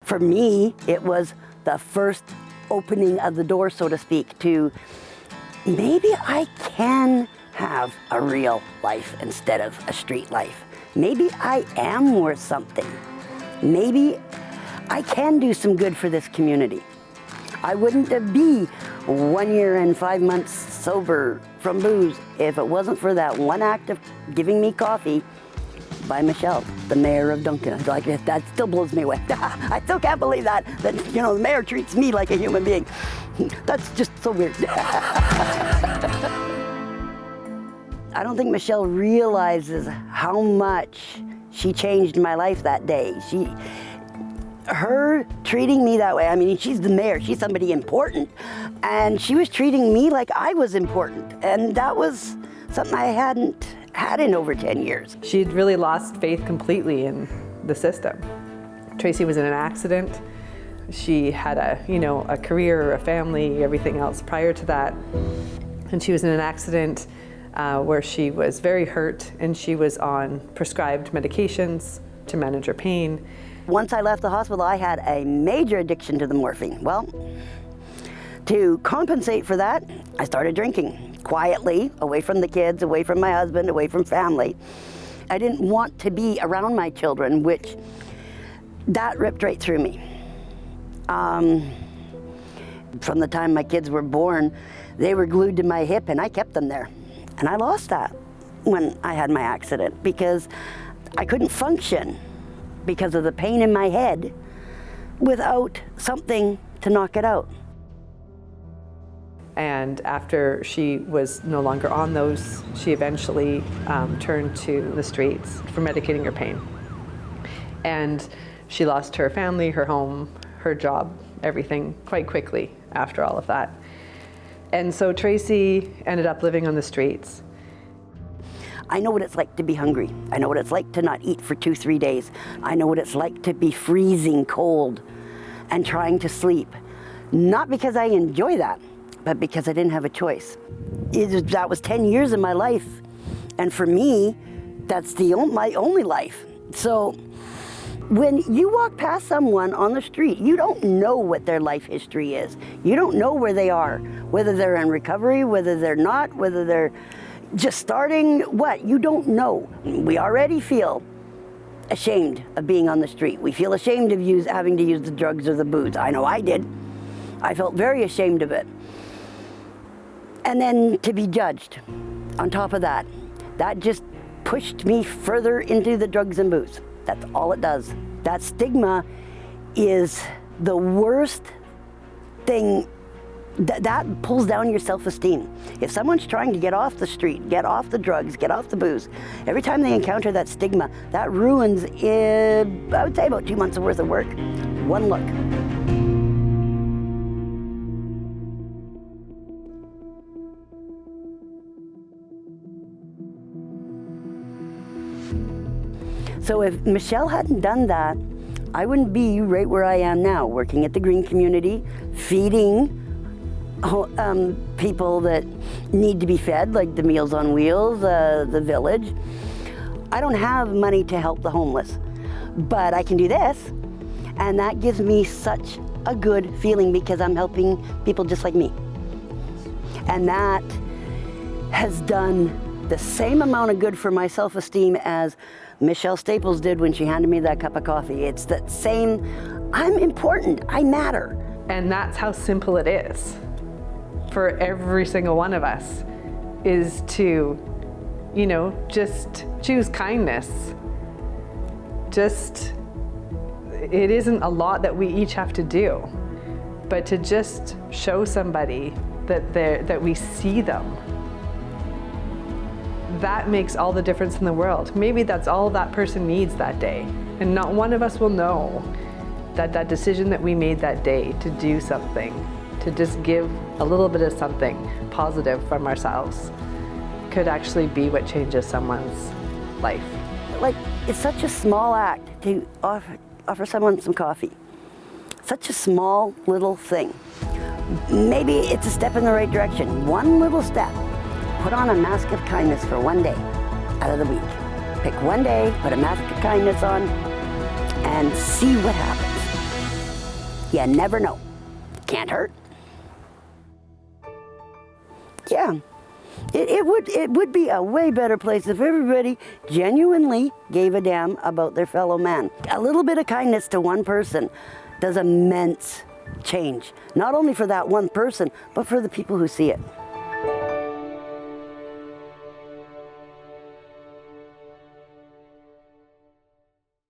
For me, it was the first opening of the door, so to speak, to maybe I can have a real life instead of a street life. Maybe I am worth something. Maybe I can do some good for this community. I wouldn't be 1 year and 5 months sober from booze if it wasn't for that one act of giving me coffee by Michelle, the mayor of Duncan. Like, that still blows me away. I still can't believe that the mayor treats me like a human being. That's just so weird. I don't think Michelle realizes how much she changed my life that day. Her treating me that way, I mean, she's the mayor, she's somebody important, and she was treating me like I was important, and that was something I hadn't had in over 10 years. She'd really lost faith completely in the system. Tracy was in an accident. She had a career, a family, everything else prior to that, and she was in an accident where she was very hurt, and she was on prescribed medications to manage her pain. Once I left the hospital, I had a major addiction to the morphine. Well, to compensate for that, I started drinking quietly, away from the kids, away from my husband, away from family. I didn't want to be around my children, which that ripped right through me. From the time my kids were born, they were glued to my hip, and I kept them there. And I lost that when I had my accident because I couldn't function because of the pain in my head without something to knock it out. And after she was no longer on those, she eventually turned to the streets for medicating her pain. And she lost her family, her home, her job, everything quite quickly after all of that. And so Tracy ended up living on the streets. I know what it's like to be hungry. I know what it's like to not eat for 2-3 days. I know what it's like to be freezing cold and trying to sleep. Not because I enjoy that, but because I didn't have a choice. That was 10 years of my life. And for me, that's my only life. So when you walk past someone on the street, you don't know what their life history is. You don't know where they are, whether they're in recovery, whether they're not, whether they're just starting, what? You don't know. We already feel ashamed of being on the street. We feel ashamed of having to use the drugs or the booze. I know I did. I felt very ashamed of it. And then to be judged on top of that, that just pushed me further into the drugs and booze. That's all it does. That stigma is the worst thing. That pulls down your self-esteem. If someone's trying to get off the street, get off the drugs, get off the booze, every time they encounter that stigma, that ruins, I would say, about 2 months worth of work. One look. So if Michelle hadn't done that, I wouldn't be right where I am now, working at the green community, feeding people that need to be fed, like the Meals on Wheels, the village. I don't have money to help the homeless, but I can do this, and that gives me such a good feeling because I'm helping people just like me. And that has done the same amount of good for my self-esteem as Michelle Staples did when she handed me that cup of coffee. It's that same, I'm important, I matter. And that's how simple it is for every single one of us, is to, just choose kindness. It isn't a lot that we each have to do, but to just show somebody that we see them. That makes all the difference in the world. Maybe that's all that person needs that day. And not one of us will know that decision that we made that day to do something, to just give a little bit of something positive from ourselves, could actually be what changes someone's life. Like, it's such a small act to offer someone some coffee. Such a small little thing. Maybe it's a step in the right direction. One little step. Put on a mask of kindness for one day out of the week. Pick one day, put a mask of kindness on, and see what happens. You never know. Can't hurt. Yeah. It would be a way better place if everybody genuinely gave a damn about their fellow man. A little bit of kindness to one person does immense change, not only for that one person, but for the people who see it.